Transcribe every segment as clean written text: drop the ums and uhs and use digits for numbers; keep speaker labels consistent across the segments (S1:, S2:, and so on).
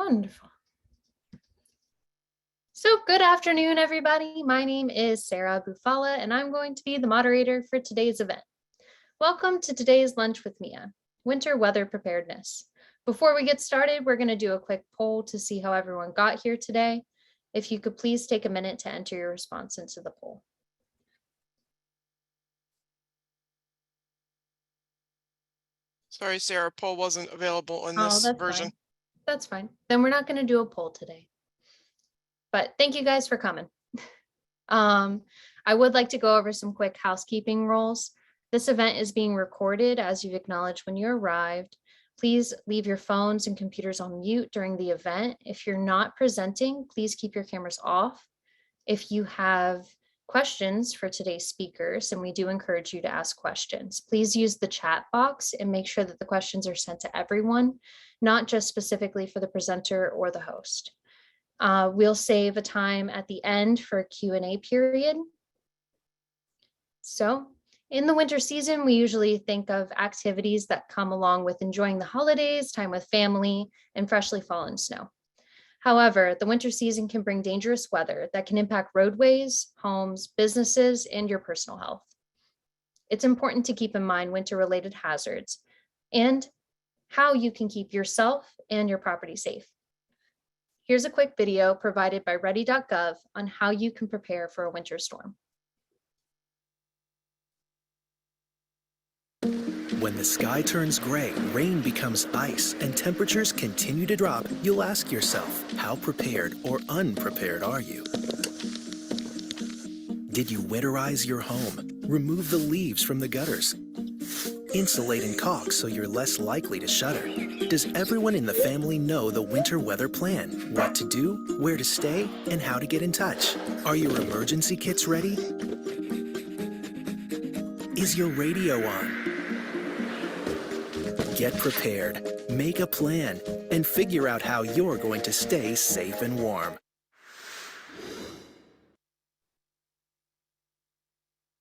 S1: Wonderful. So good afternoon, everybody. My name is Sarah Bufala, and I'm going to be the moderator for today's event. Welcome to today's Lunch with Mia, Winter Weather Preparedness. Before we get started, we're going to do a quick poll to see how everyone got here today. If you could please take a minute to enter your response into the poll.
S2: Sorry, Sarah, poll wasn't available in this version.
S1: Fine. That's fine. Then we're not going to do a poll today. But thank you guys for coming. I would like to go over some quick housekeeping rules. This event is being recorded as you've acknowledged when you arrived. Please leave your phones and computers on mute during the event. If you're not presenting, please keep your cameras off. If you have questions for today's speakers, and we do encourage you to ask questions, please use the chat box and make sure that the questions are sent to everyone, not just specifically for the presenter or the host. We'll save a time at the end for a Q&A period. So in the winter season, we usually think of activities that come along with enjoying the holidays, time with family, and freshly fallen snow. However, the winter season can bring dangerous weather that can impact roadways, homes, businesses, and your personal health. It's important to keep in mind winter-related hazards and how you can keep yourself and your property safe. Here's a quick video provided by ready.gov on how you can prepare for a winter storm.
S3: When the sky turns gray, rain becomes ice, and temperatures continue to drop, you'll ask yourself, how prepared or unprepared are you? Did you winterize your home? Remove the leaves from the gutters? Insulate and caulk so you're less likely to shutter? Does everyone in the family know the winter weather plan? What to do, where to stay, and how to get in touch? Are your emergency kits ready? Is your radio on? Get prepared, make a plan, and figure out how you're going to stay safe and warm.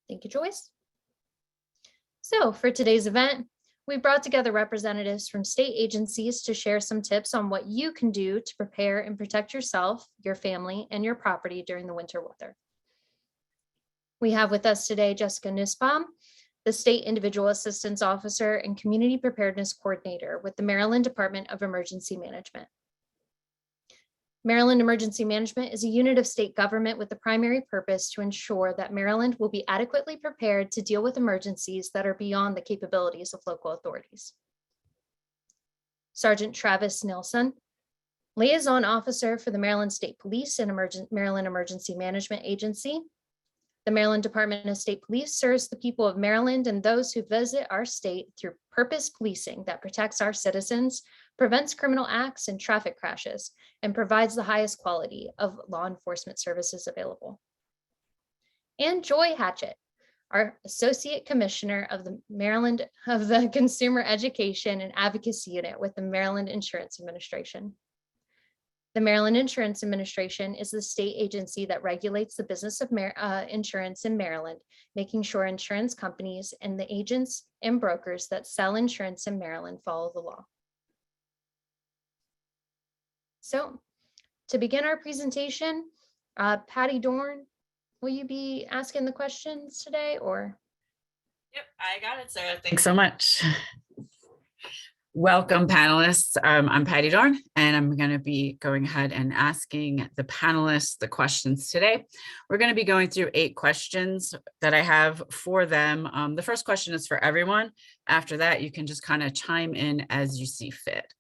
S1: Thank you, Joyce. So for today's event, we brought together representatives from state agencies to share some tips on what you can do to prepare and protect yourself, your family, and your property during the winter weather. We have with us today Jessica Nussbaum, the State Individual Assistance Officer and Community Preparedness Coordinator with the Maryland Department of Emergency Management. Maryland Emergency Management is a unit of state government with the primary purpose to ensure that Maryland will be adequately prepared to deal with emergencies that are beyond the capabilities of local authorities. Sergeant Travis Nilsson, Liaison Officer for the Maryland State Police and Maryland Emergency Management Agency. The Maryland Department of State Police serves the people of Maryland and those who visit our state through purpose policing that protects our citizens, prevents criminal acts and traffic crashes, and provides the highest quality of law enforcement services available. And Joy Hatchett, our Associate Commissioner of the Consumer Education and Advocacy Unit with the Maryland Insurance Administration. The Maryland Insurance Administration is the state agency that regulates the business of insurance in Maryland, making sure insurance companies and the agents and brokers that sell insurance in Maryland follow the law. So to begin our presentation, Patty Dorn, will you be asking the questions today or?
S4: Yep, I got it, Sarah. Thanks so much. Welcome, panelists. I'm Patty Dorn, and I'm going to be going ahead and asking the panelists the questions today. We're going to be going through 8 questions that I have for them. The first question is for everyone. After that, you can just kind of chime in as you see fit.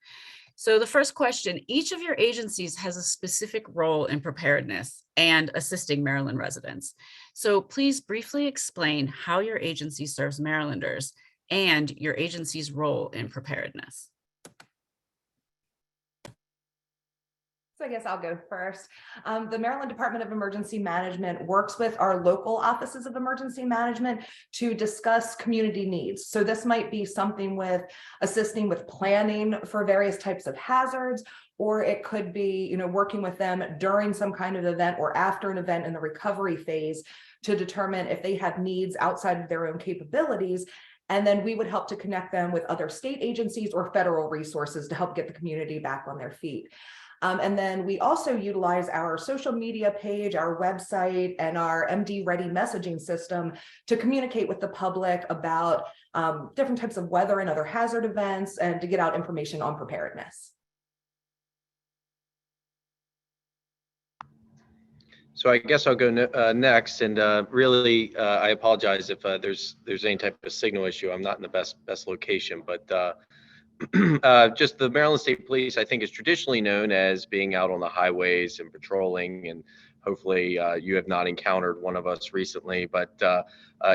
S4: So the first question, each of your agencies has a specific role in preparedness and assisting Maryland residents. So please briefly explain how your agency serves Marylanders and your agency's role in preparedness.
S5: So I guess I'll go first. The Maryland Department of Emergency Management works with our local offices of emergency management to discuss community needs. So this might be something with assisting with planning for various types of hazards, or it could be, working with them during some kind of event or after an event in the recovery phase to determine if they have needs outside of their own capabilities. And then we would help to connect them with other state agencies or federal resources to help get the community back on their feet. And then we also utilize our social media page, our website, and our MD Ready messaging system to communicate with the public about different types of weather and other hazard events, and to get out information on preparedness.
S6: So I guess I'll go next, and really, I apologize if there's any type of signal issue. I'm not in the best location, but just the Maryland State Police, I think, is traditionally known as being out on the highways and patrolling, and hopefully you have not encountered one of us recently, but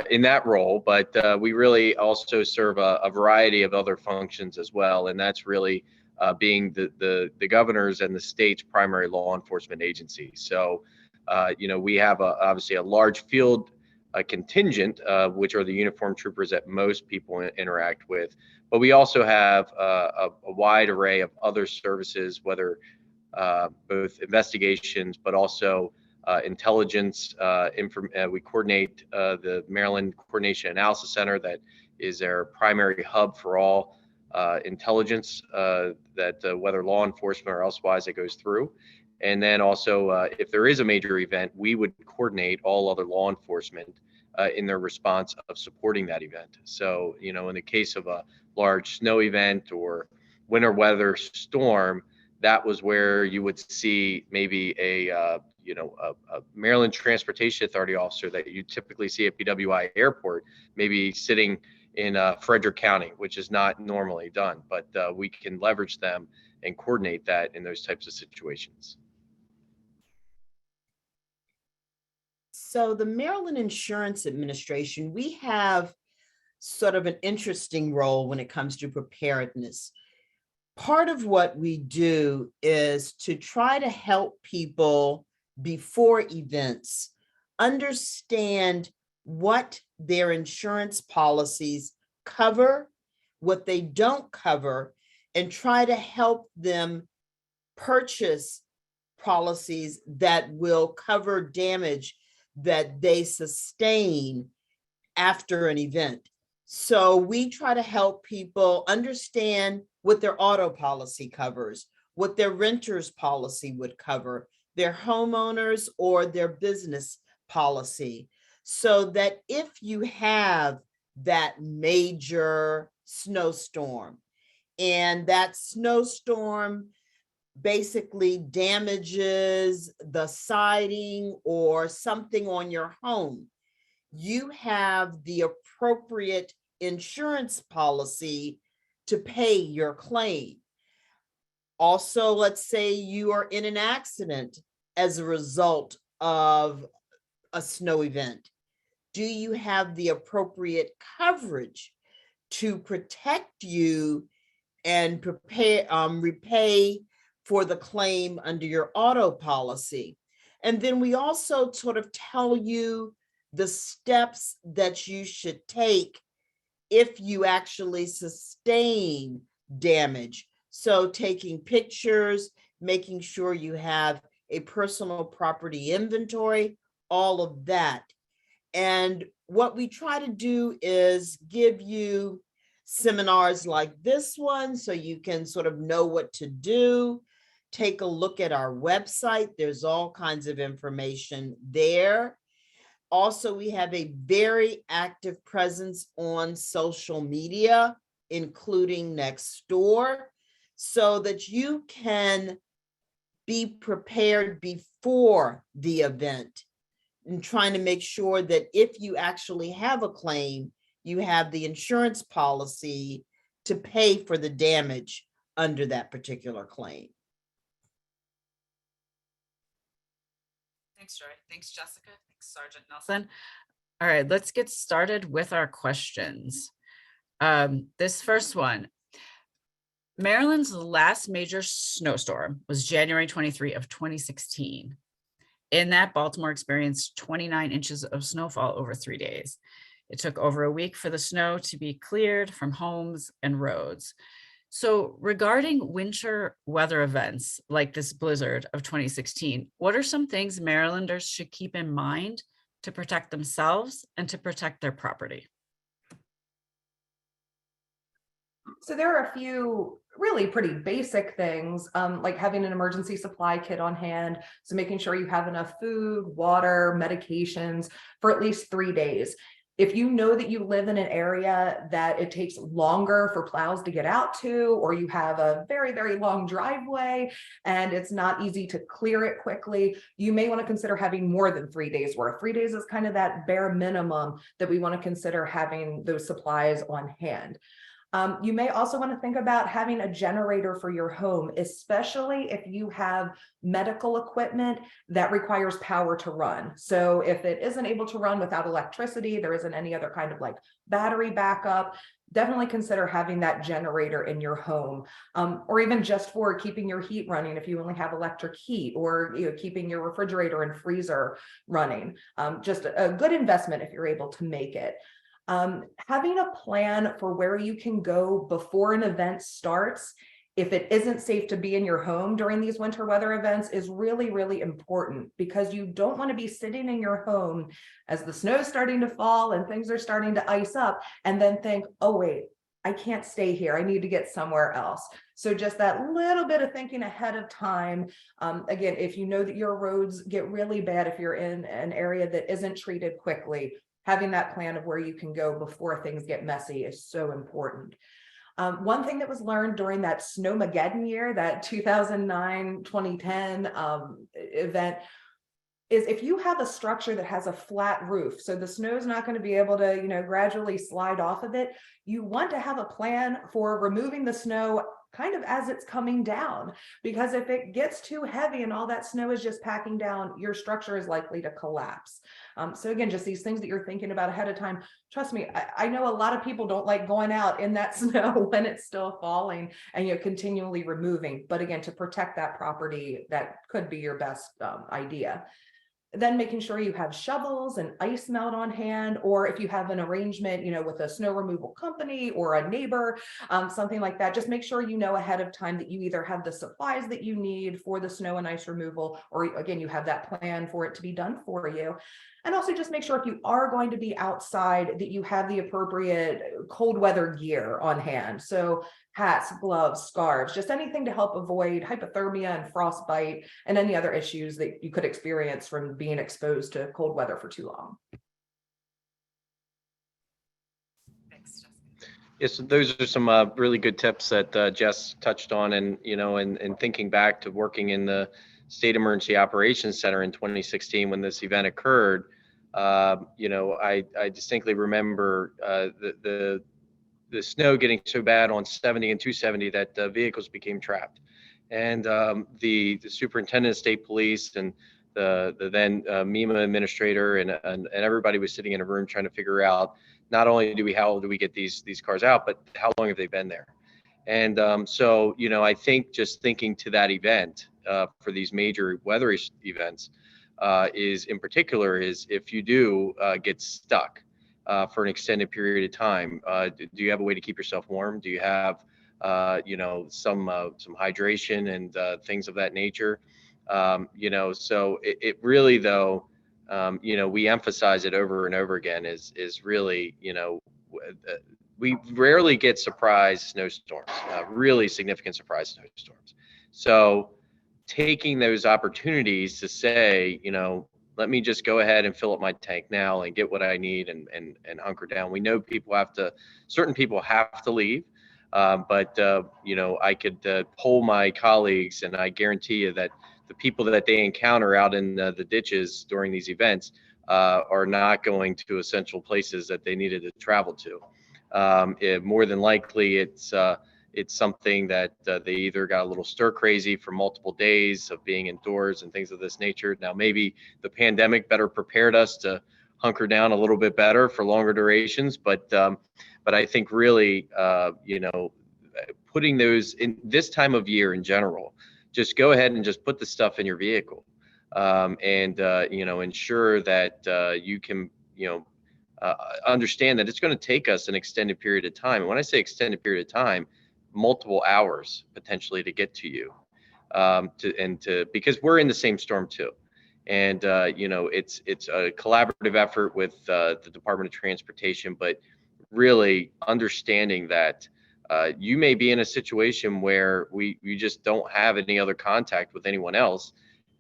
S6: in that role. But we really also serve a variety of other functions as well, and that's really being the governor's and the state's primary law enforcement agency. So we have obviously a large field contingent, which are the uniformed troopers that most people interact with. But we also have a wide array of other services, whether both investigations, but also intelligence. We coordinate the Maryland Coordination Analysis Center, that is our primary hub for all intelligence that whether law enforcement or elsewise it goes through. And then also, if there is a major event, we would coordinate all other law enforcement in their response of supporting that event. So, in the case of a large snow event or winter weather storm, that was where you would see maybe a Maryland Transportation Authority officer that you typically see at BWI Airport, maybe sitting in Frederick County, which is not normally done, but we can leverage them and coordinate that in those types of situations.
S7: So the Maryland Insurance Administration, we have sort of an interesting role when it comes to preparedness. Part of what we do is to try to help people before events understand what their insurance policies cover, what they don't cover, and try to help them purchase policies that will cover damage that they sustain after an event. So we try to help people understand what their auto policy covers, what their renter's policy would cover, their homeowners or their business policy, so that if you have that major snowstorm and that snowstorm basically damages the siding or something on your home, you have the appropriate insurance policy to pay your claim. Also, let's say you are in an accident as a result of a snow event. Do you have the appropriate coverage to protect you and repay for the claim under your auto policy? And then we also sort of tell you the steps that you should take if you actually sustain damage. So taking pictures, making sure you have a personal property inventory, all of that. And what we try to do is give you seminars like this one so you can sort of know what to do. Take a look at our website. There's all kinds of information there. Also, we have a very active presence on social media, including Nextdoor, so that you can be prepared before the event and trying to make sure that if you actually have a claim, you have the insurance policy to pay for the damage under that particular claim.
S4: Thanks, Joy. Thanks, Jessica. Thanks, Sergeant Nelson. All right, let's get started with our questions. This first one, Maryland's last major snowstorm was January 23 of 2016. In that, Baltimore experienced 29 inches of snowfall over 3 days. It took over a week for the snow to be cleared from homes and roads. So regarding winter weather events like this blizzard of 2016, what are some things Marylanders should keep in mind to protect themselves and to protect their property?
S5: So there are a few really pretty basic things, like having an emergency supply kit on hand. So making sure you have enough food, water, medications for at least 3 days. If you know that you live in an area that it takes longer for plows to get out to, or you have a very, very long driveway and it's not easy to clear it quickly, you may want to consider having more than 3 days worth. 3 days is kind of that bare minimum that we want to consider having those supplies on hand. You may also want to think about having a generator for your home, especially if you have medical equipment that requires power to run. So if it isn't able to run without electricity, there isn't any other kind of like battery backup, definitely consider having that generator in your home, or even just for keeping your heat running if you only have electric heat, or keeping your refrigerator and freezer running. Just a good investment if you're able to make it. Having a plan for where you can go before an event starts, if it isn't safe to be in your home during these winter weather events, is really, really important, because you don't want to be sitting in your home as the snow is starting to fall and things are starting to ice up and then think, oh, wait, I can't stay here. I need to get somewhere else. So just that little bit of thinking ahead of time. Again, if you know that your roads get really bad, if you're in an area that isn't treated quickly, having that plan of where you can go before things get messy is so important. One thing that was learned during that Snowmageddon year, that 2009-2010 event, is if you have a structure that has a flat roof, so the snow is not going to be able to, gradually slide off of it, you want to have a plan for removing the snow kind of as it's coming down, because if it gets too heavy and all that snow is just packing down, your structure is likely to collapse. So again, just these things that you're thinking about ahead of time. Trust me, I know a lot of people don't like going out in that snow when it's still falling and you're continually removing. But again, to protect that property, that could be your best idea. Then making sure you have shovels and ice melt on hand, or if you have an arrangement, with a snow removal company or a neighbor, something like that, just make sure you know ahead of time that you either have the supplies that you need for the snow and ice removal, or again, you have that plan for it to be done for you. And also just make sure if you are going to be outside that you have the appropriate cold weather gear on hand. So hats, gloves, scarves, just anything to help avoid hypothermia and frostbite and any other issues that you could experience from being exposed to cold weather for too long.
S6: Yes, those are some really good tips that Jess touched on, and and thinking back to working in the State Emergency Operations Center in 2016 when this event occurred. I distinctly remember the snow getting so bad on 70 and 270 that vehicles became trapped, and the superintendent of state police and the then MEMA administrator and everybody was sitting in a room trying to figure out not only how do we get these cars out, but how long have they been there. And so I think just thinking to that event for these major weather events is in particular is if you do get stuck for an extended period of time, do you have a way to keep yourself warm? Do you have some hydration and things of that nature? So it really, though, we emphasize it over and over again is really, we rarely get surprise snowstorms, really significant surprise snowstorms. So taking those opportunities to say, let me just go ahead and fill up my tank now and get what I need and hunker down. We know certain people have to leave, but I could poll my colleagues, and I guarantee you that the people that they encounter out in the ditches during these events are not going to essential places that they needed to travel to. More than likely, it's something that they either got a little stir crazy for multiple days of being indoors and things of this nature. Now, maybe the pandemic better prepared us to hunker down a little bit better for longer durations, but I think really, putting those in this time of year in general, just go ahead and just put the stuff in your vehicle, and ensure that you can, understand that it's going to take us an extended period of time. And when I say extended period of time, multiple hours potentially to get to you, because we're in the same storm too. And it's a collaborative effort with the Department of Transportation, but really understanding that You may be in a situation where you just don't have any other contact with anyone else,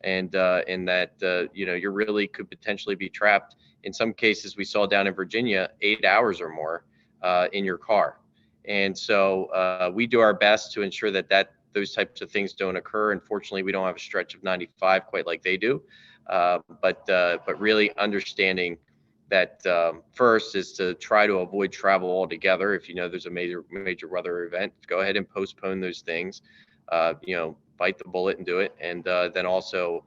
S6: and in that you really could potentially be trapped. In some cases, we saw down in Virginia, 8 hours or more in your car. And so we do our best to ensure that those types of things don't occur. Unfortunately, we don't have a stretch of 95 quite like they do, but really understanding that first is to try to avoid travel altogether. If you know there's a major weather event, go ahead and postpone those things. Bite the bullet and do it. And then also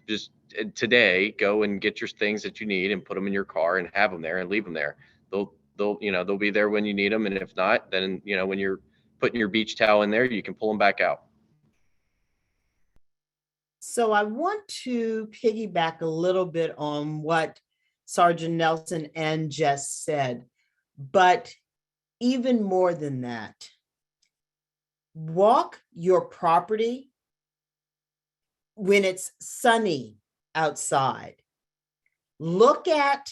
S6: just today go and get your things that you need and put them in your car and have them there and leave them there. They'll be there when you need them, and if not, then when you're putting your beach towel in there, you can pull them back out.
S7: So I want to piggyback a little bit on what Sergeant Nelson and Jess said, but even more than that, walk your property when it's sunny outside. Look at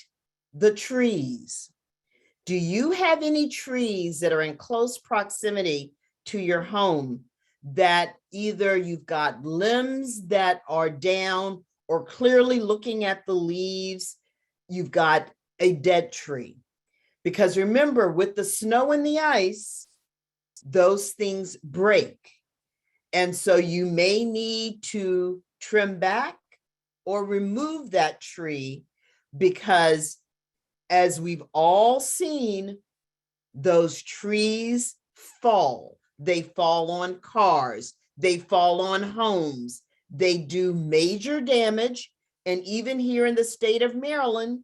S7: the trees. Do you have any trees that are in close proximity to your home that either you've got limbs that are down or clearly looking at the leaves, you've got a dead tree? Because remember, with the snow and the ice, those things break. And so you may need to trim back or remove that tree, because as we've all seen, those trees fall. They fall on cars, they fall on homes, they do major damage. And even here in the state of Maryland,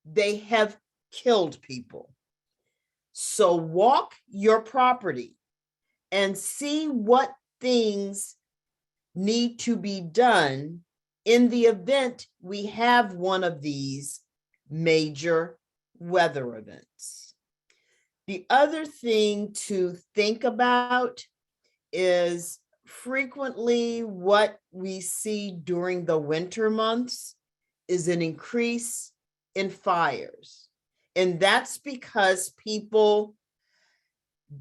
S7: they have killed people. So walk your property and see what things need to be done in the event we have one of these major weather events. The other thing to think about is frequently what we see during the winter months is an increase in fires. And that's because people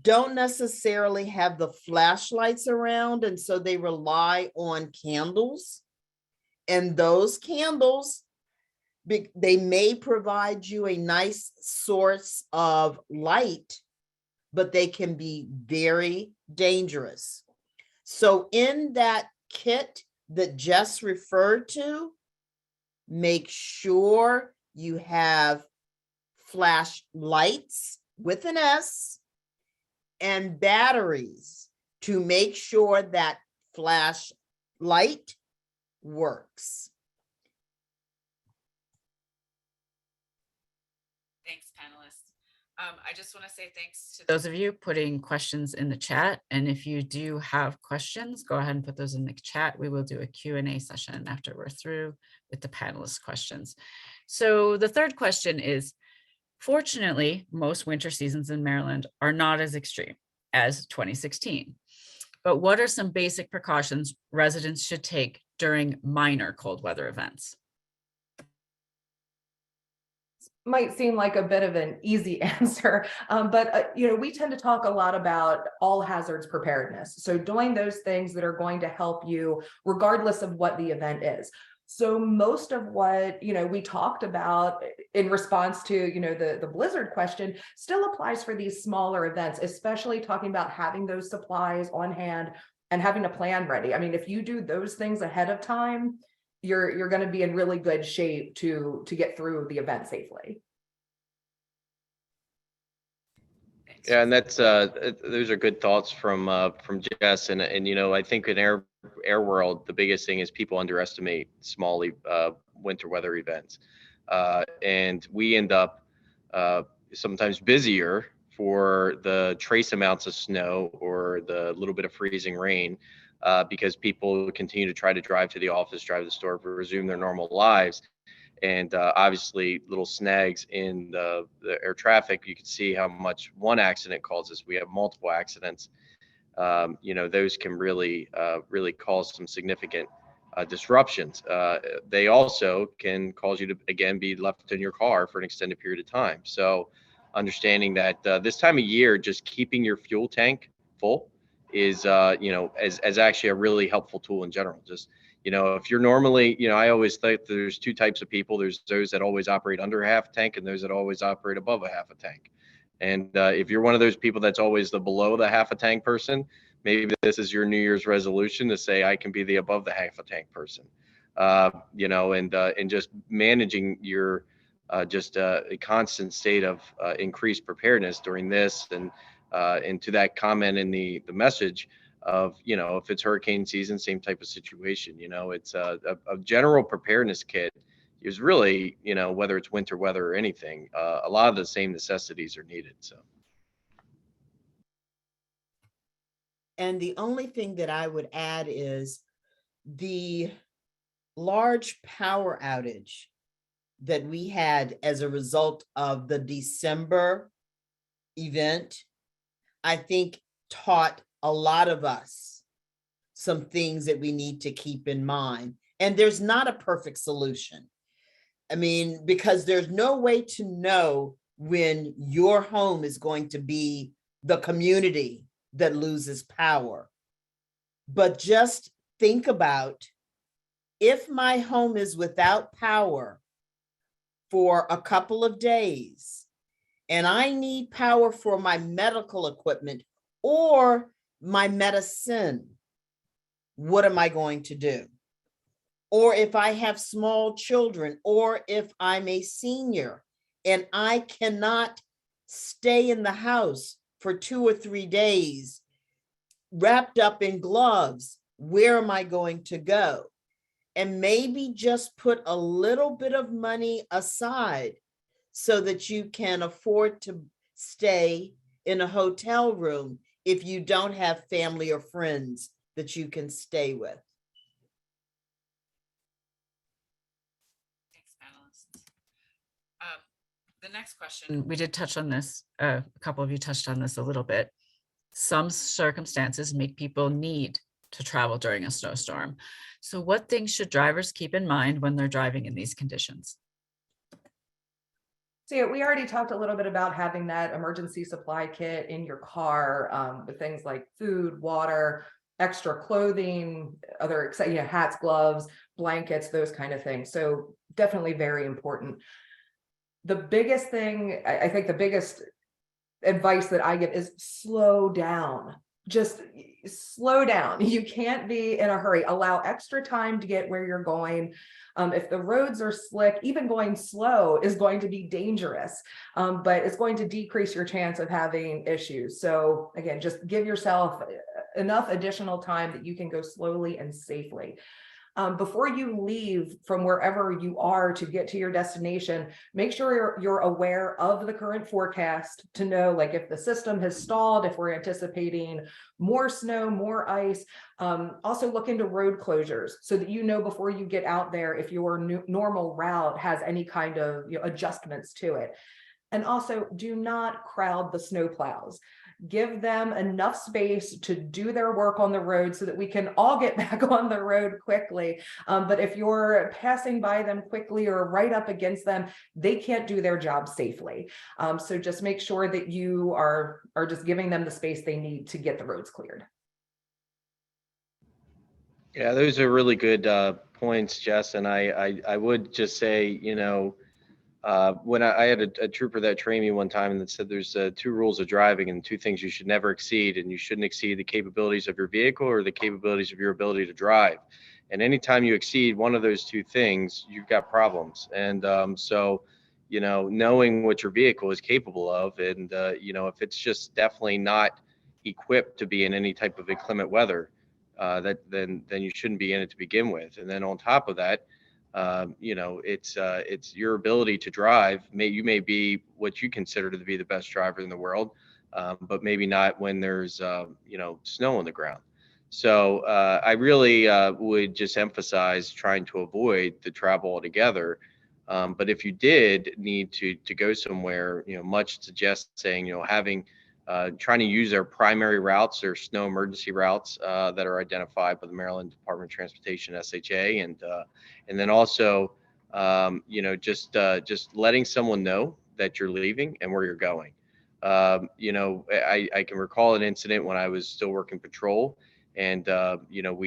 S7: don't necessarily have the flashlights around, and so they rely on candles. And those candles, they may provide you a nice source of light, but they can be very dangerous. So in that kit that Jess referred to, make sure you have flashlights with an S and batteries to make sure that flashlight works.
S4: Thanks, panelists. I just want to say thanks to those of you putting questions in the chat. And if you do have questions, go ahead and put those in the chat. We will do a Q&A session after we're through with the panelist questions. So the third question is, fortunately, most winter seasons in Maryland are not as extreme as 2016. But what are some basic precautions residents should take during minor cold weather events?
S5: Might seem like a bit of an easy answer, but we tend to talk a lot about all hazards preparedness. So doing those things that are going to help you regardless of what the event is. So most of what we talked about in response to the blizzard question still applies for these smaller events, especially talking about having those supplies on hand and having a plan ready. I mean, if you do those things ahead of time, you're going to be in really good shape to get through the event safely.
S6: Yeah, and that's those are good thoughts from Jess, and I think in air world, the biggest thing is people underestimate small winter weather events, and we end up sometimes busier for the trace amounts of snow or the little bit of freezing rain, because people continue to try to drive to the office, drive to the store, resume their normal lives. And obviously little snags in the air traffic, you can see how much one accident causes. We have multiple accidents. Those can really cause some significant disruptions. They also can cause you to, again, be left in your car for an extended period of time. So understanding that this time of year, just keeping your fuel tank full is, as actually a really helpful tool in general. Just, if you're normally, I always think there's two types of people. There's those that always operate under a half a tank and those that always operate above a half a tank. And if you're one of those people that's always the below the half a tank person, maybe this is your New Year's resolution to say, I can be the above the half a tank person. And just managing your just a constant state of increased preparedness during this. And to that comment in the message of, if it's hurricane season, same type of situation, it's a general preparedness kit is really, whether it's winter weather or anything, a lot of the same necessities are needed. So.
S7: And the only thing that I would add is the large power outage that we had as a result of the December event, I think taught a lot of us some things that we need to keep in mind. And there's not a perfect solution. I mean, because there's no way to know when your home is going to be the community that loses power. But just think about, if my home is without power for a couple of days and I need power for my medical equipment or my medicine, what am I going to do? Or if I have small children, or if I'm a senior and I cannot stay in the house for 2 or 3 days wrapped up in gloves, where am I going to go? And maybe just put a little bit of money aside so that you can afford to stay in a hotel room if you don't have family or friends that you can stay with.
S4: Thanks, panelists. The next question, we did touch on this, a couple of you touched on this a little bit. Some circumstances make people need to travel during a snowstorm. So what things should drivers keep in mind when they're driving in these conditions?
S5: So yeah, we already talked a little bit about having that emergency supply kit in your car with things like food, water, extra clothing, other hats, gloves, blankets, those kind of things. So definitely very important. The biggest thing, I think the biggest advice that I give is slow down. Just slow down. You can't be in a hurry. Allow extra time to get where you're going. If the roads are slick, even going slow is going to be dangerous, but it's going to decrease your chance of having issues. So again, just give yourself enough additional time that you can go slowly and safely. Before you leave from wherever you are to get to your destination, make sure you're aware of the current forecast to know, like, if the system has stalled, if we're anticipating more snow, more ice. Also look into road closures so that you know before you get out there if your normal route has any kind of adjustments to it. And also do not crowd the snow plows. Give them enough space to do their work on the road so that we can all get back on the road quickly. But if you're passing by them quickly or right up against them, they can't do their job safely. So just make sure that you are just giving them the space they need to get the roads cleared.
S6: Yeah, those are really good points, Jess. And I would just say, when I had a trooper that trained me one time and that said there's 2 rules of driving and 2 things you should never exceed, and you shouldn't exceed the capabilities of your vehicle or the capabilities of your ability to drive. And anytime you exceed one of those 2 things, you've got problems. And so, knowing what your vehicle is capable of, and if it's just definitely not equipped to be in any type of inclement weather, then you shouldn't be in it to begin with. And then on top of that, it's your ability to drive. You may be what you consider to be the best driver in the world, but maybe not when there's snow on the ground. So I really would just emphasize trying to avoid the travel altogether. But if you did need to go somewhere, much suggest saying, trying to use our primary routes or snow emergency routes that are identified by the Maryland Department of Transportation, SHA, and then also, just letting someone know that you're leaving and where you're going. You know, I can recall an incident when I was still working patrol, and you know,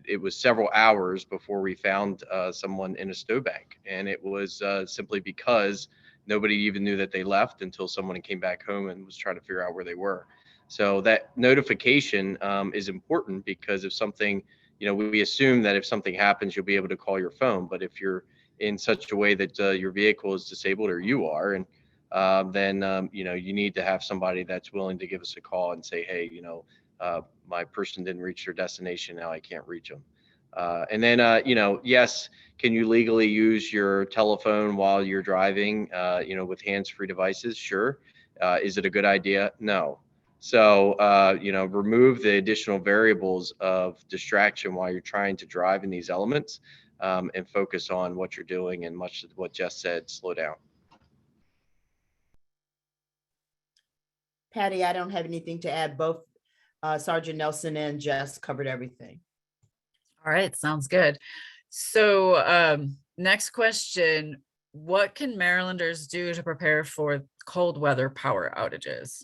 S6: it was several hours before we found someone in a snowbank, and it was simply because nobody even knew that they left until someone came back home and was trying to figure out where they were. So that notification is important, because if something, you know, we assume that if something happens, you'll be able to call your phone. But if you're in such a way that your vehicle is disabled, or you are, and then you know, you need to have somebody that's willing to give us a call and say, hey, you know, my person didn't reach their destination, now I can't reach them. And then you know, yes, can you legally use your telephone while you're driving, you know, with hands-free devices? Sure. Is it a good idea? No. So you know, remove the additional variables of distraction while you're trying to drive in these elements, and focus on what you're doing, and much of what Jess said, slow down.
S7: Patty, I don't have anything to add. Both Sergeant Nelson and Jess covered everything.
S4: All right, sounds good. So next question, what can Marylanders do to prepare for cold weather power outages?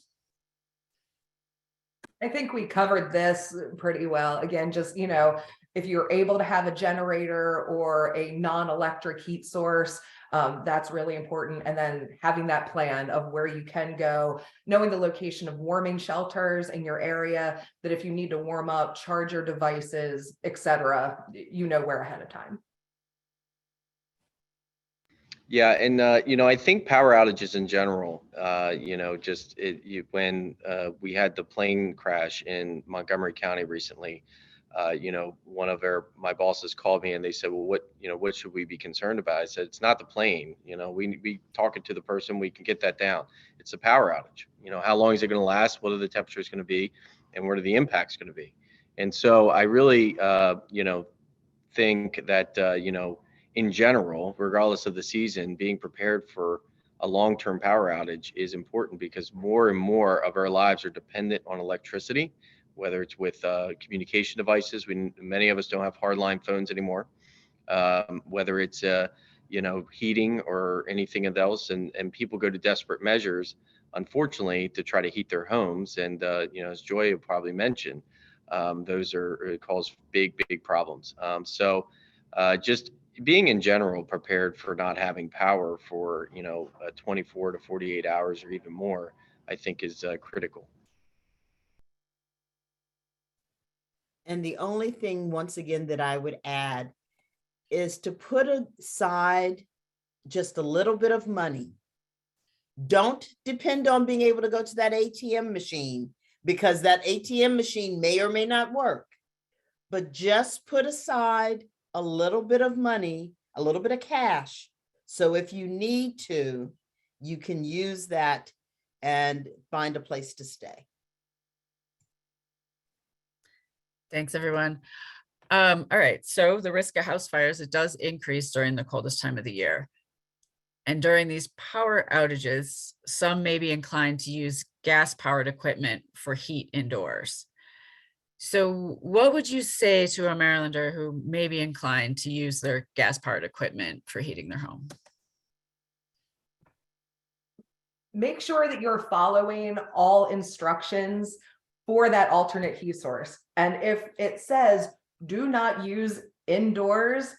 S5: I think we covered this pretty well. Again, just, you know, if you're able to have a generator or a non-electric heat source, that's really important. And then having that plan of where you can go, knowing the location of warming shelters in your area, that if you need to warm up, charge your devices, etc., you know where ahead of time.
S6: Yeah, and you know, I think power outages in general, you know, just when we had the plane crash in Montgomery County recently, you know, one of my bosses called me and they said, well, what should we be concerned about? I said, it's not the plane. You know, we talking to the person, we can get that down. It's a power outage. You know, how long is it going to last? What are the temperatures going to be? And what are the impacts going to be? And so I really, you know, think that, you know, in general, regardless of the season, being prepared for a long-term power outage is important, because more and more of our lives are dependent on electricity, whether it's with communication devices. Many of us don't have hardline phones anymore, whether it's you know, heating or anything else, and people go to desperate measures, unfortunately, to try to heat their homes. And you know, as Joy probably mentioned, those it cause big problems. So just being in general prepared for not having power for, you know, 24 to 48 hours or even more, I think is critical.
S7: And the only thing, once again, that I would add is to put aside just a little bit of money. Don't depend on being able to go to that ATM machine, because that ATM machine may or may not work. But just put aside a little bit of money, a little bit of cash. So if you need to, you can use that and find a place to stay.
S4: Thanks, everyone. All right, so the risk of house fires, it does increase during the coldest time of the year. And during these power outages, some may be inclined to use gas-powered equipment for heat indoors. So what would you say to a Marylander who may be inclined to use their gas-powered equipment for heating their home?
S5: Make sure that you're following all instructions for that alternate heat source. And if it says, do not use indoors,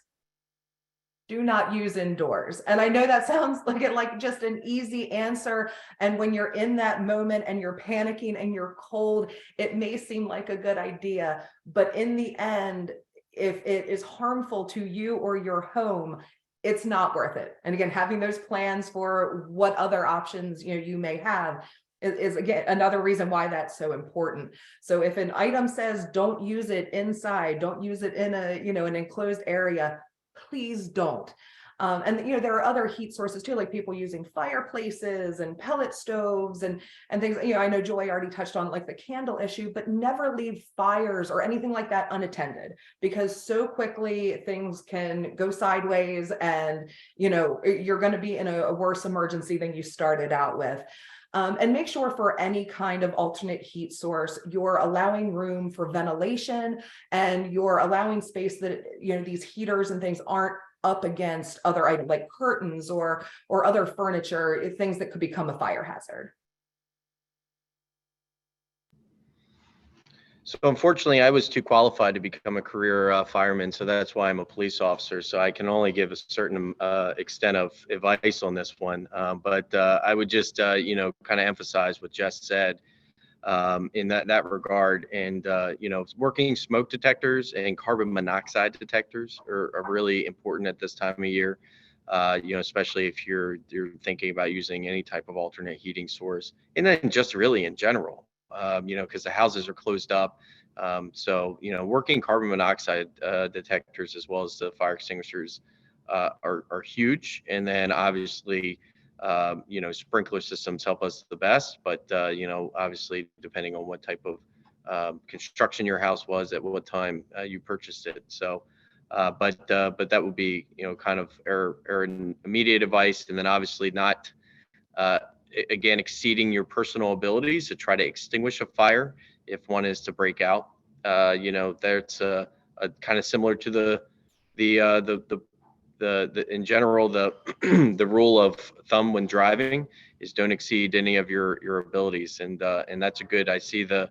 S5: do not use indoors. And I know that sounds like just an easy answer. And when you're in that moment and you're panicking and you're cold, it may seem like a good idea. But in the end, if it is harmful to you or your home, it's not worth it. And again, having those plans for what other options you may have is again another reason why that's so important. So if an item says don't use it inside, don't use it in a an enclosed area, please don't. And there are other heat sources too, like people using fireplaces and pellet stoves and things. I know Joy already touched on like the candle issue, but never leave fires or anything like that unattended, because so quickly things can go sideways, and you're going to be in a worse emergency than you started out with. And make sure for any kind of alternate heat source, you're allowing room for ventilation, and you're allowing space that, these heaters and things aren't up against other items like curtains or other furniture, things that could become a fire hazard.
S6: So unfortunately, I was too qualified to become a career fireman, so that's why I'm a police officer. So I can only give a certain extent of advice on this one. But I would just, kind of emphasize what Jess said in that regard. And working smoke detectors and carbon monoxide detectors are really important at this time of year. Especially if you're thinking about using any type of alternate heating source, and then just really in general. Because the houses are closed up. Working carbon monoxide detectors as well as the fire extinguishers are huge. And then obviously, sprinkler systems help us the best. But, obviously, depending on what type of construction your house was at what time you purchased it. So, but that would be, kind of our immediate advice. And then obviously not again, exceeding your personal abilities to try to extinguish a fire if one is to break out. That's a kind of similar to the in general, the the rule of thumb when driving is don't exceed any of your abilities. And that's a good, I see the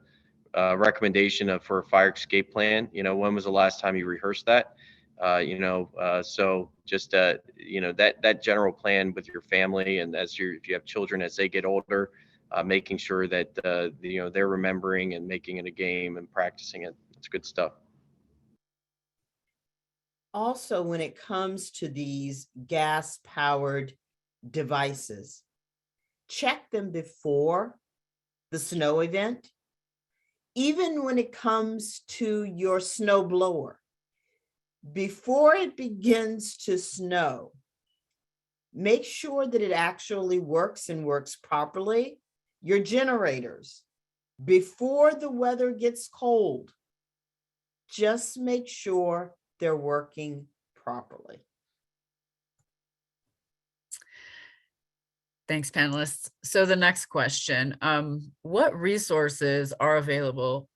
S6: recommendation for a fire escape plan. When was the last time you rehearsed that? So just that general plan with your family, and if you have children as they get older, making sure that they're remembering and making it a game and practicing it. It's good stuff.
S7: Also, when it comes to these gas-powered devices, check them before the snow event. Even when it comes to your snow blower, before it begins to snow, make sure that it actually works and works properly. Your generators, before the weather gets cold, just make sure they're working properly.
S4: Thanks, panelists. So the next question, what resources are available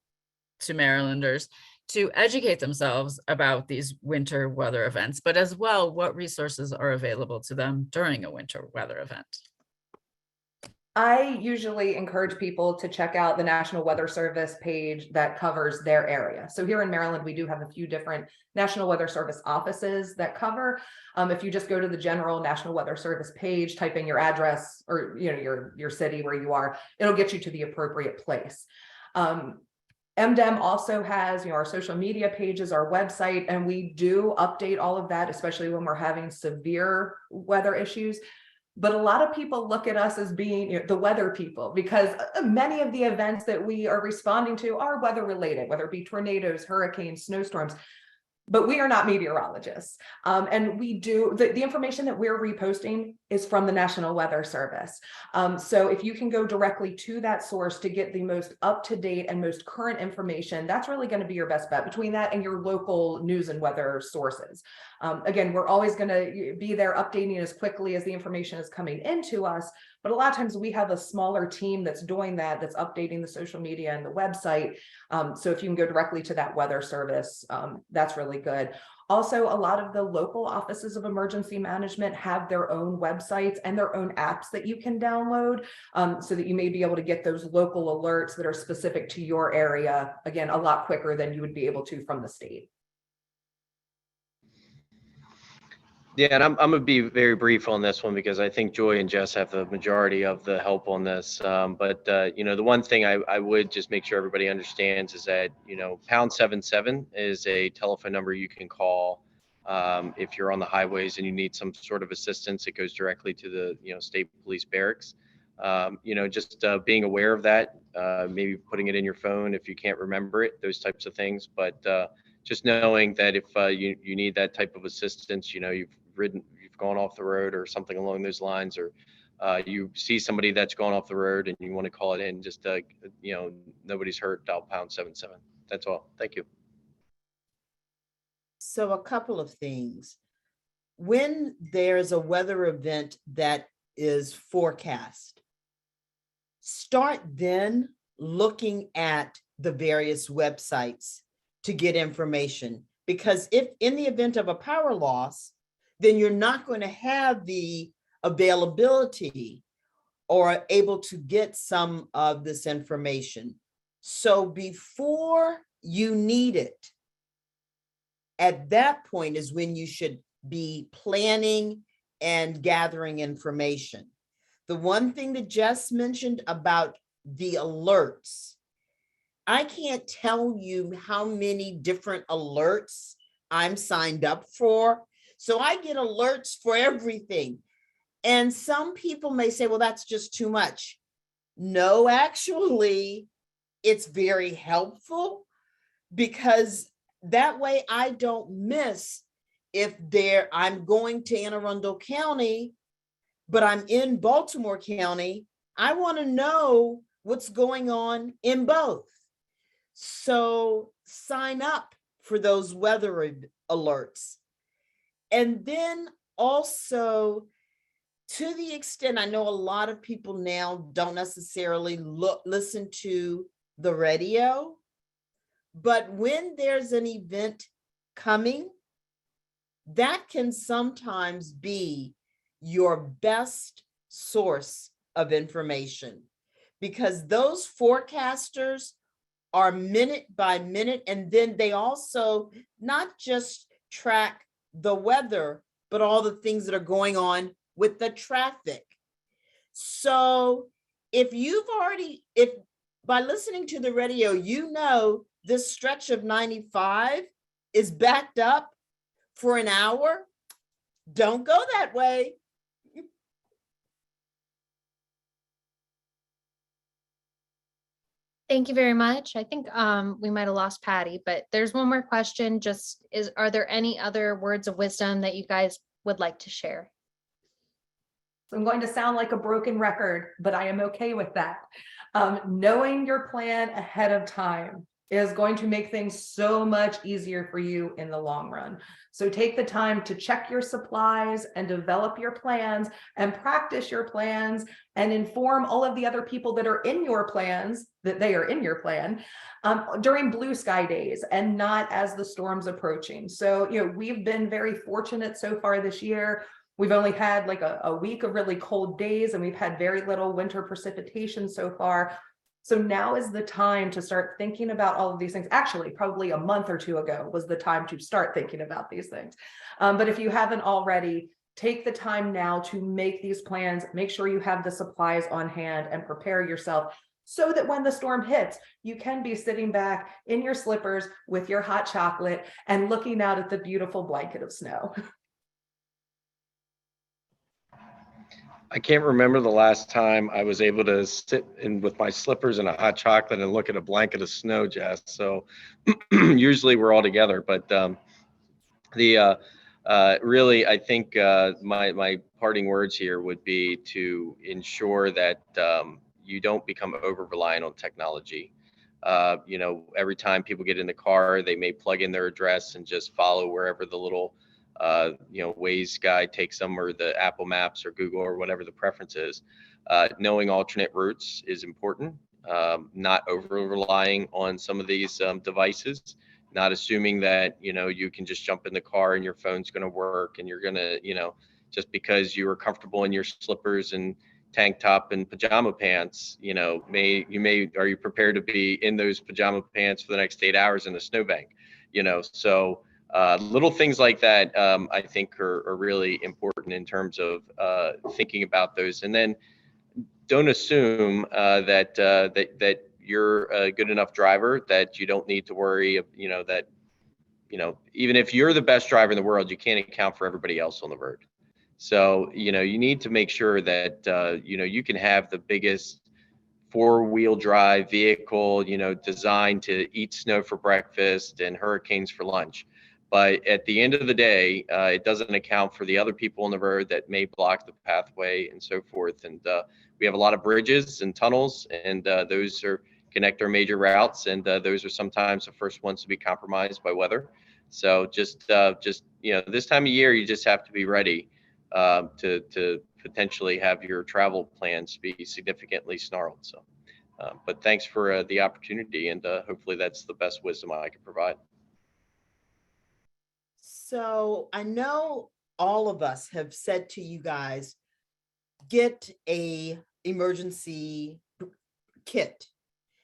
S4: to Marylanders to educate themselves about these winter weather events, but as well, what resources are available to them during a winter weather event?
S5: I usually encourage people to check out the National Weather Service page that covers their area. So here in Maryland, we do have a few different National Weather Service offices that cover. If you just go to the general National Weather Service page, type in your address or your city where you are, it'll get you to the appropriate place. MDEM also has our social media pages, our website, and we do update all of that, especially when we're having severe weather issues. But a lot of people look at us as being the weather people, because many of the events that we are responding to are weather related, whether it be tornadoes, hurricanes, snowstorms. But we are not meteorologists. And we do, the information that we're reposting is from the National Weather Service. So if you can go directly to that source to get the most up-to-date and most current information, that's really going to be your best bet between that and your local news and weather sources. Again, we're always going to be there updating as quickly as the information is coming into us. But a lot of times we have a smaller team that's doing that, that's updating the social media and the website. So if you can go directly to that weather service, that's really good. Also, a lot of the local offices of emergency management have their own websites and their own apps that you can download, so that you may be able to get those local alerts that are specific to your area, again, a lot quicker than you would be able to from the state.
S6: Yeah, and I'm going to be very brief on this one because I think Joy and Jess have the majority of the help on this. But the one thing I would just make sure everybody understands is that, #77 is a telephone number you can call if you're on the highways and you need some sort of assistance. It goes directly to the, state police barracks. Just being aware of that, maybe putting it in your phone if you can't remember it, those types of things. But just knowing that if you need that type of assistance, you've gone off the road or something along those lines, or you see somebody that's gone off the road and you want to call it in, just nobody's hurt, dial #77. That's all. Thank you.
S7: So a couple of things. When there's a weather event that is forecast, start then looking at the various websites to get information, because if in the event of a power loss, then you're not going to have the availability or able to get some of this information. So before you need it, at that point is when you should be planning and gathering information. The one thing that Jess mentioned about the alerts, I can't tell you how many different alerts I'm signed up for. So I get alerts for everything. And some people may say, well, that's just too much. No, actually, it's very helpful because that way I don't miss if I'm going to Anne Arundel County, but I'm in Baltimore County. I want to know what's going on in both. So sign up for those weather alerts. And then also, to the extent, I know a lot of people now don't necessarily listen to the radio, but when there's an event coming, that can sometimes be your best source of information, because those forecasters are minute by minute, and then they also not just track the weather, but all the things that are going on with the traffic. So if by listening to the radio, you know this stretch of 95 is backed up for an hour, don't go that way.
S1: Thank you very much. I think we might have lost Patty, but there's one more question. Are there any other words of wisdom that you guys would like to share?
S5: I'm going to sound like a broken record, but I am okay with that. Knowing your plan ahead of time is going to make things so much easier for you in the long run. So take the time to check your supplies and develop your plans and practice your plans and inform all of the other people that are in your plans that they are in your plan during blue sky days and not as the storm's approaching. So, we've been very fortunate so far this year. We've only had like a week of really cold days, and we've had very little winter precipitation so far. So now is the time to start thinking about all of these things. Actually, probably a month or two ago was the time to start thinking about these things. But if you haven't already, take the time now to make these plans, make sure you have the supplies on hand and prepare yourself so that when the storm hits, you can be sitting back in your slippers with your hot chocolate and looking out at the beautiful blanket of snow.
S6: I can't remember the last time I was able to sit in with my slippers and a hot chocolate and look at a blanket of snow, Jess. So usually we're all together, but really, I think my parting words here would be to ensure that you don't become over reliant on technology. Every time people get in the car, they may plug in their address and just follow wherever the little Waze guide takes them, or the Apple Maps or Google or whatever the preference is. Knowing alternate routes is important. Not over relying on some of these devices. Not assuming that you can just jump in the car and your phone's going to work, and you're going to just because you are comfortable in your slippers and tank top and pajama pants, are you prepared to be in those pajama pants for the next 8 hours in the snowbank? So. Little things like that, I think, are really important in terms of thinking about those. And then don't assume that you're a good enough driver that you don't need to worry. Even if you're the best driver in the world, you can't account for everybody else on the road. So you need to make sure that you can have the biggest 4-wheel drive vehicle, designed to eat snow for breakfast and hurricanes for lunch. But at the end of the day, it doesn't account for the other people on the road that may block the pathway and so forth. And we have a lot of bridges and tunnels, and those connect our major routes, and those are sometimes the first ones to be compromised by weather. So just this time of year, you just have to be ready to potentially have your travel plans be significantly snarled. So, but thanks for the opportunity, and hopefully that's the best wisdom I can provide.
S7: So I know all of us have said to you guys, get a emergency kit.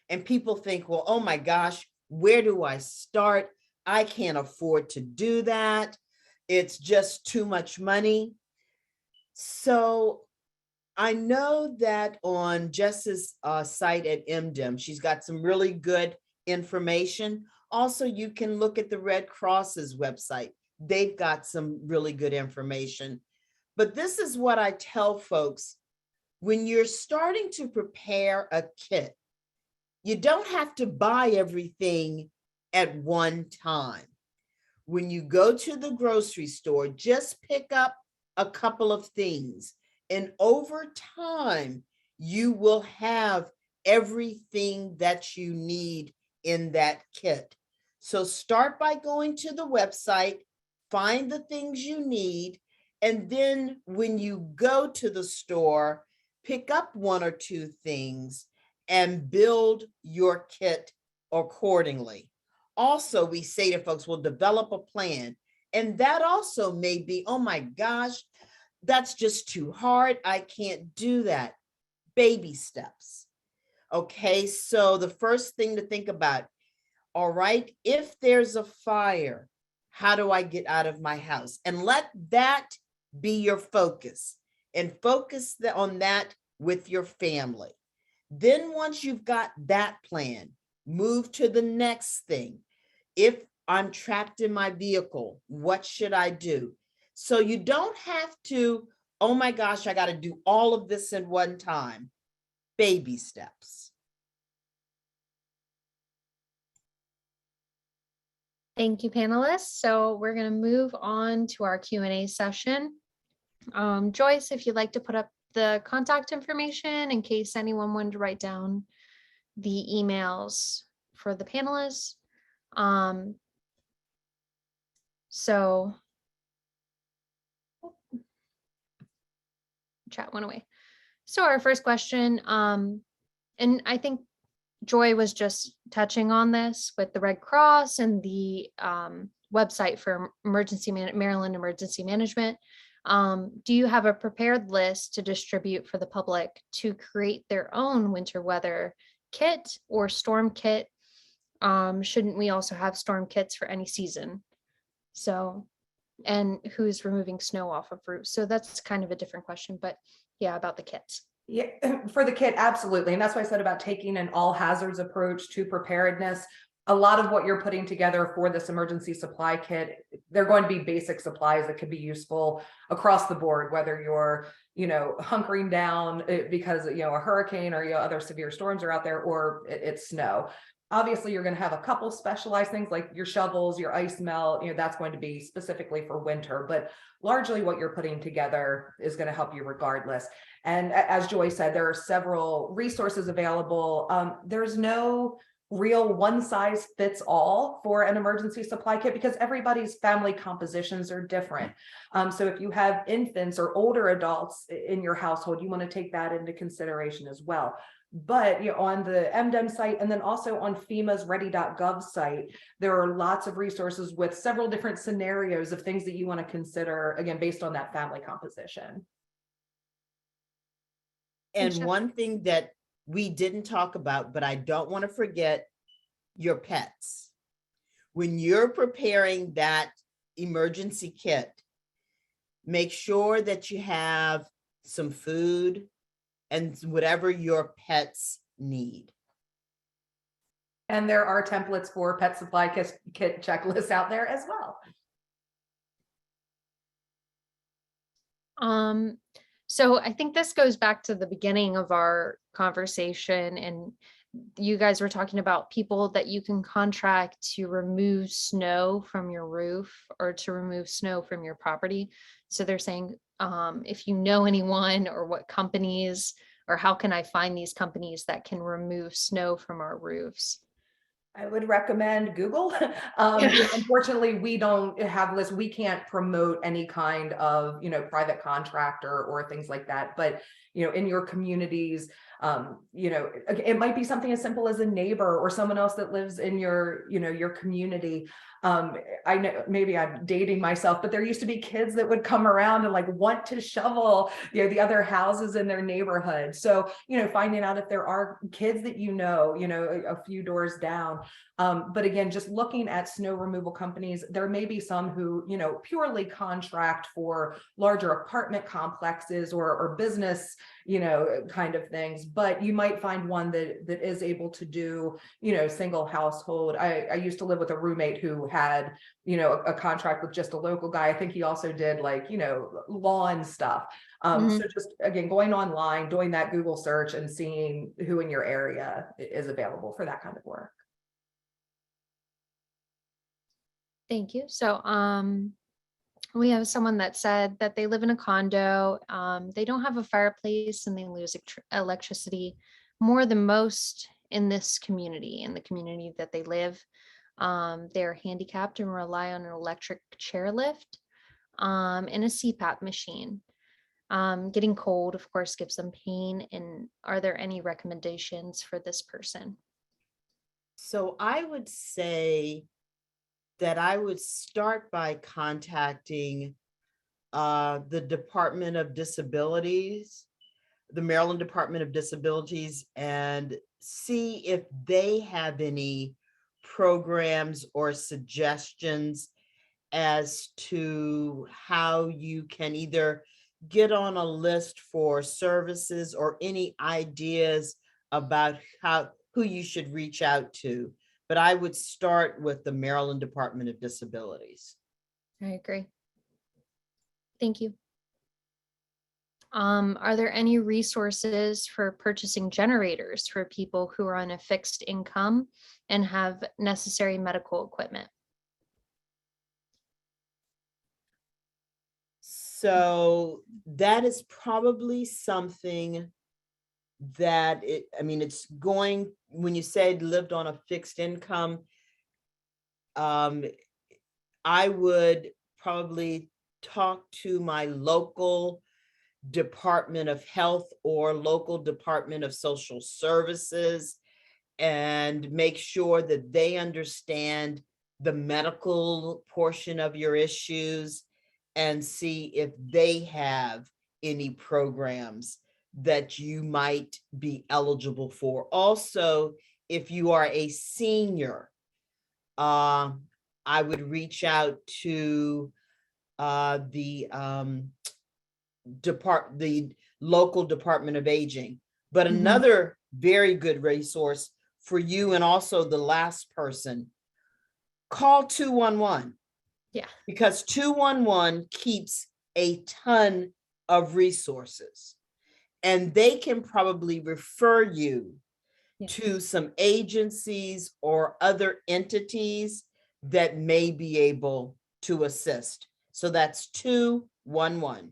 S7: And people think, well, oh my gosh, where do I start? I can't afford to do that. It's just too much money. So I know that on Jess's site at MDM, she's got some really good information. Also, you can look at the Red Cross's website. They've got some really good information. But this is what I tell folks. When you're starting to prepare a kit, you don't have to buy everything at one time. When you go to the grocery store, just pick up a couple of things. And over time, you will have everything that you need in that kit. So start by going to the website, find the things you need, and then when you go to the store, pick up one or two things and build your kit accordingly. Also, we say to folks, we'll develop a plan. And that also may be, oh my gosh, that's just too hard. I can't do that. Baby steps. Okay, so the first thing to think about, all right, if there's a fire, how do I get out of my house? And let that be your focus, and focus on that with your family. Then once you've got that plan, move to the next thing. If I'm trapped in my vehicle, what should I do? So you don't have to, oh my gosh, I got to do all of this in one time. Baby steps.
S1: Thank you, panelists. So we're going to move on to our Q&A session. Joyce, if you'd like to put up the contact information in case anyone wanted to write down the emails for the panelists. So chat went away. So our first question, and I think Joy was just touching on this with the Red Cross and the website for Maryland Emergency Management. Do you have a prepared list to distribute for the public to create their own winter weather kit or storm kit? Shouldn't we also have storm kits for any season? So, and who's removing snow off of roofs? So that's kind of a different question, but yeah, about the kits.
S5: Yeah, for the kit, absolutely. And that's why I said about taking an all hazards approach to preparedness. A lot of what you're putting together for this emergency supply kit, they're going to be basic supplies that could be useful across the board, whether you're, hunkering down because, a hurricane or, other severe storms are out there, or it's snow. Obviously, you're going to have a couple specialized things like your shovels, your ice melt, that's going to be specifically for winter, but largely what you're putting together is going to help you regardless. And as Joy said, there are several resources available. There's no real one size fits all for an emergency supply kit because everybody's family compositions are different. So if you have infants or older adults in your household, you want to take that into consideration as well. But on the MDM site and then also on FEMA's ready.gov site, there are lots of resources with several different scenarios of things that you want to consider, again, based on that family composition.
S7: And one thing that we didn't talk about, but I don't want to forget your pets. When you're preparing that emergency kit, make sure that you have some food and whatever your pets need.
S5: And there are templates for pet supply kit checklists out there as well.
S1: So I think this goes back to the beginning of our conversation, and you guys were talking about people that you can contract to remove snow from your roof or to remove snow from your property. So they're saying, if you know anyone or what companies, or how can I find these companies that can remove snow from our roofs?
S5: I would recommend Google. Unfortunately, we don't have lists. We can't promote any kind of, private contractor or things like that. But, in your communities, it might be something as simple as a neighbor or someone else that lives in your community. I know maybe I'm dating myself, but there used to be kids that would come around and like want to shovel, the other houses in their neighborhood. So, finding out if there are kids that a few doors down. But again, just looking at snow removal companies, there may be some who, purely contract for larger apartment complexes or business, kind of things. But you might find one that is able to do, single household. I used to live with a roommate who had, a contract with just a local guy. I think he also did like, lawn stuff. So just again, going online, doing that Google search and seeing who in your area is available for that kind of work.
S1: Thank you. So, we have someone that said that they live in a condo. They don't have a fireplace and they lose electricity more than most in this community, in the community that they live. They're handicapped and rely on an electric chairlift and a CPAP machine. Getting cold, of course, gives them pain. And are there any recommendations for this person?
S7: So I would say that I would start by contacting the Department of Disabilities, the Maryland Department of Disabilities, and see if they have any programs or suggestions as to how you can either get on a list for services or any ideas about who you should reach out to. But I would start with the Maryland Department of Disabilities.
S1: I agree. Thank you. Are there any resources for purchasing generators for people who are on a fixed income and have necessary medical equipment?
S7: So that is probably something that it's going, when you said lived on a fixed income, I would probably talk to my local Department of Health or local Department of Social Services and make sure that they understand the medical portion of your issues and see if they have any programs that you might be eligible for. Also, if you are a senior, I would reach out to the local Department of Aging. But another very good resource for you and also the last person, call 211.
S1: Yeah.
S7: Because 211 keeps a ton of resources and they can probably refer you to some agencies or other entities that may be able to assist. So that's 211.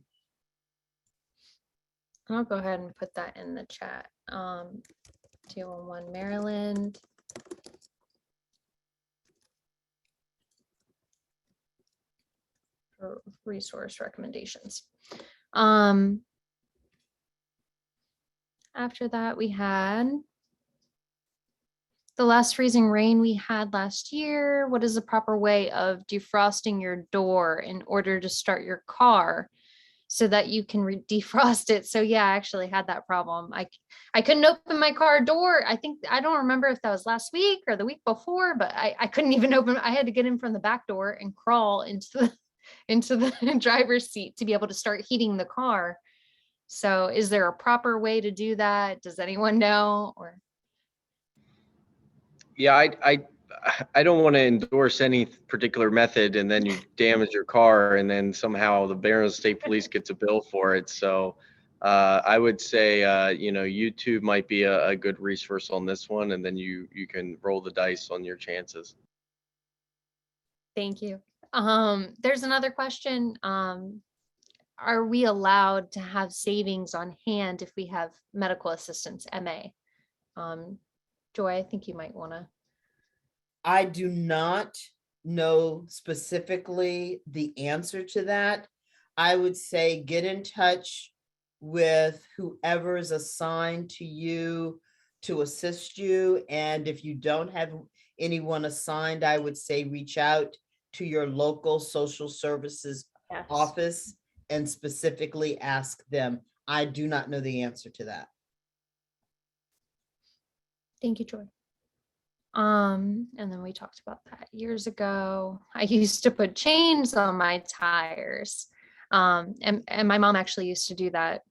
S1: I'll go ahead and put that in the chat. 211 Maryland. For resource recommendations. After that, we had the last freezing rain we had last year. What is the proper way of defrosting your door in order to start your car so that you can defrost it? So yeah, I actually had that problem. I couldn't open my car door. I don't remember if that was last week or the week before, but I couldn't even open. I had to get in from the back door and crawl into the driver's seat to be able to start heating the car. So is there a proper way to do that? Does anyone know? Or
S6: Yeah, I don't want to endorse any particular method and then you damage your car and then somehow the Maryland State Police gets a bill for it. So I would say, YouTube might be a good resource on this one, and then you can roll the dice on your chances.
S1: thank you. There's another question. Are we allowed to have savings on hand if we have medical assistance, MA? Joy, I think you might want to
S7: I do not know specifically the answer to that. I would say get in touch with whoever is assigned to you to assist you. And if you don't have anyone assigned, I would say reach out to your local social services
S1: Yes.
S7: office and specifically ask them. I do not know the answer to that.
S1: Thank you, Joy. And then we talked about that years ago. I used to put chains on my tires. And my mom actually used to do that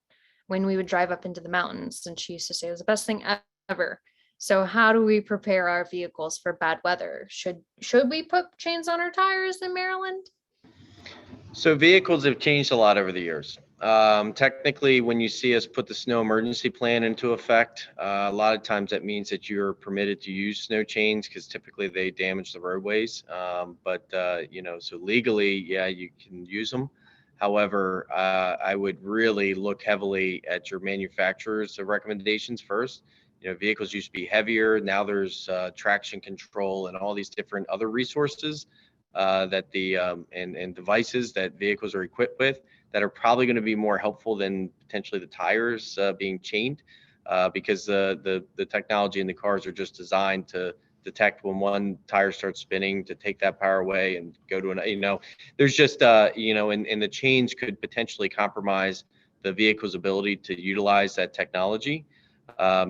S1: when we would drive up into the mountains, and she used to say it was the best thing ever. So how do we prepare our vehicles for bad weather? Should we put chains on our tires in Maryland?
S6: So vehicles have changed a lot over the years. Technically, when you see us put the snow emergency plan into effect, a lot of times that means that you're permitted to use snow chains because typically they damage the roadways. So legally, yeah, you can use them. However, I would really look heavily at your manufacturer's recommendations first. Vehicles used to be heavier. Now there's traction control and all these different other resources that and devices that vehicles are equipped with that are probably going to be more helpful than potentially the tires being chained, because the technology in the cars are just designed to detect when one tire starts spinning, to take that power away and go to an, there's just, and the chains could potentially compromise the vehicle's ability to utilize that technology.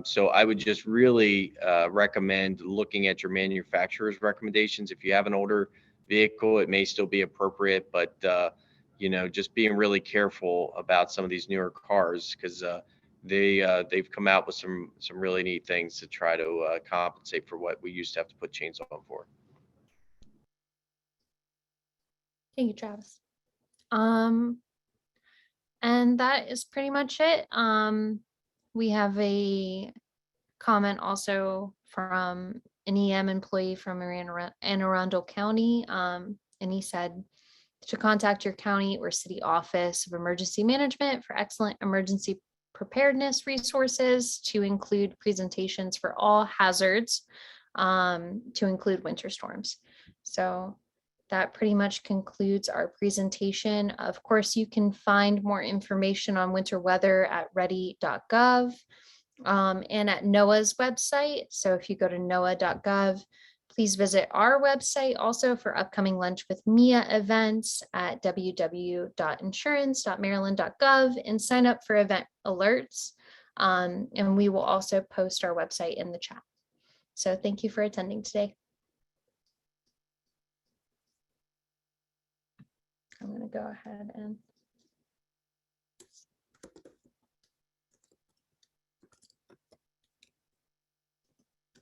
S6: So I would just really recommend looking at your manufacturer's recommendations. If you have an older vehicle, it may still be appropriate, but just being really careful about some of these newer cars, because they've come out with some really neat things to try to compensate for what we used to have to put chains on for.
S1: Thank you, Travis. And that is pretty much it. We have a comment also from an EM employee from Anne Arundel County. And he said to contact your county or city office of emergency management for excellent emergency preparedness resources, to include presentations for all hazards, to include winter storms. So that pretty much concludes our presentation. Of course, you can find more information on winter weather at ready.gov and at NOAA's website. So if you go to noaa.gov, please visit our website also for upcoming Lunch with Mia events at www.insurance.maryland.gov and sign up for event alerts. And we will also post our website in the chat. So thank you for attending today. I'm going to go ahead and